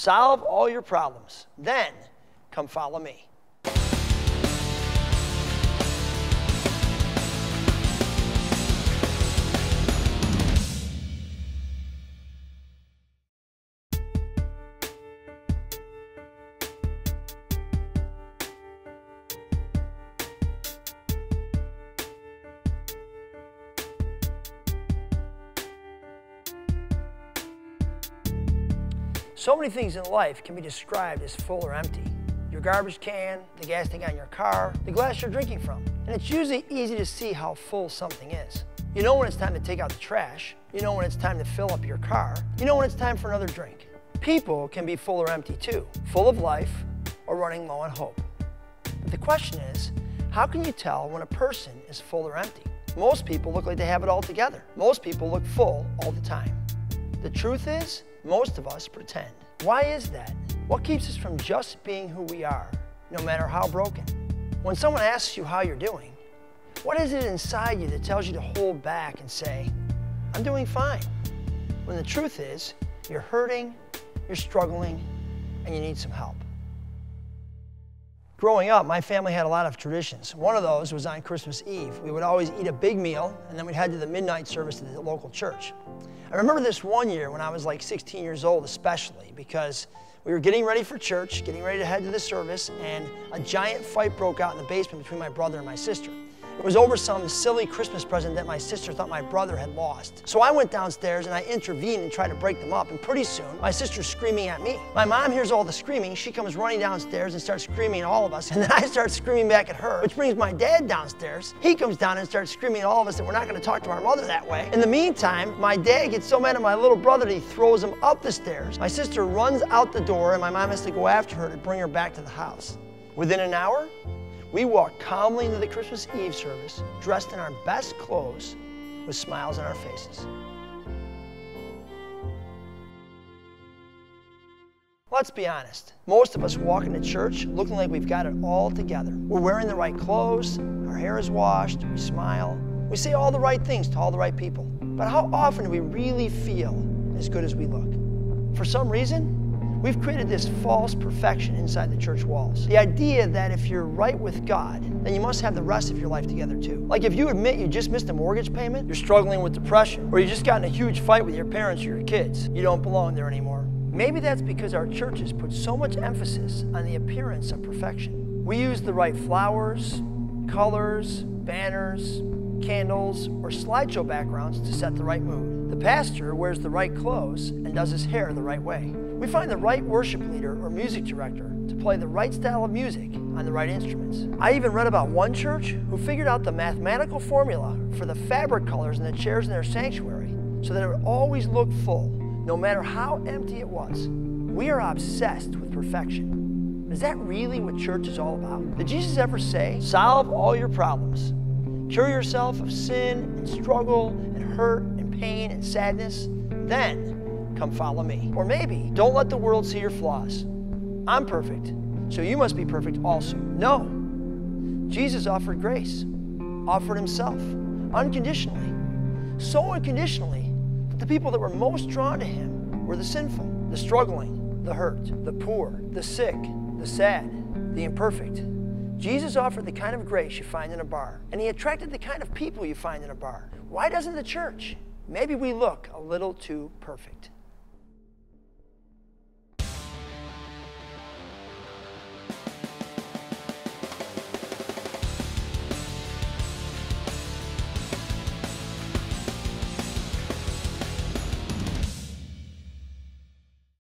Solve all your problems. Then come follow me. So many things in life can be described as full or empty. Your garbage can, the gas tank on your car, the glass you're drinking from. And it's usually easy to see how full something is. You know when it's time to take out the trash. You know when it's time to fill up your car. You know when it's time for another drink. People can be full or empty too, full of life or running low on hope. But the question is, how can you tell when a person is full or empty? Most people look like they have it all together. Most people look full all the time. The truth is, most of us pretend. Why is that? What keeps us from just being who we are, no matter how broken? When someone asks you how you're doing, what is it inside you that tells you to hold back and say, I'm doing fine? When the truth is, you're hurting, you're struggling, and you need some help. Growing up, my family had a lot of traditions. One of those was on Christmas Eve. We would always eat a big meal, and then we'd head to the midnight service at the local church. I remember this one year when I was like 16 years old especially, because we were getting ready for church, getting ready to head to the service, and a giant fight broke out in the basement between my brother and my sister. It was over some silly Christmas present that my sister thought my brother had lost. So I went downstairs and I intervened and tried to break them up, and pretty soon my sister's screaming at me. My mom hears all the screaming, she comes running downstairs and starts screaming at all of us, and then I start screaming back at her, which brings my dad downstairs. He comes down and starts screaming at all of us that we're not going to talk to our mother that way. In the meantime, my dad gets so mad at my little brother that he throws him up the stairs. My sister runs out the door and my mom has to go after her to bring her back to the house. Within an hour, we walked calmly into the Christmas Eve service, dressed in our best clothes, with smiles on our faces. Let's be honest. Most of us walk into church looking like we've got it all together. We're wearing the right clothes, our hair is washed, we smile. We say all the right things to all the right people. But how often do we really feel as good as we look? For some reason, we've created this false perfection inside the church walls. The idea that if you're right with God, then you must have the rest of your life together too. Like if you admit you just missed a mortgage payment, you're struggling with depression, or you just got in a huge fight with your parents or your kids, you don't belong there anymore. Maybe that's because our churches put so much emphasis on the appearance of perfection. We use the right flowers, colors, banners, candles, or slideshow backgrounds to set the right mood. The pastor wears the right clothes and does his hair the right way. We find the right worship leader or music director to play the right style of music on the right instruments. I even read about one church who figured out the mathematical formula for the fabric colors in the chairs in their sanctuary so that it would always look full, no matter how empty it was. We are obsessed with perfection. Is that really what church is all about? Did Jesus ever say, solve all your problems, cure yourself of sin and struggle and hurt and pain and sadness, then come follow me? Or maybe, don't let the world see your flaws. I'm perfect, so you must be perfect also. No. Jesus offered grace, offered himself, unconditionally. So unconditionally that the people that were most drawn to him were the sinful, the struggling, the hurt, the poor, the sick, the sad, the imperfect. Jesus offered the kind of grace you find in a bar, and he attracted the kind of people you find in a bar. Why doesn't the church? Maybe we look a little too perfect.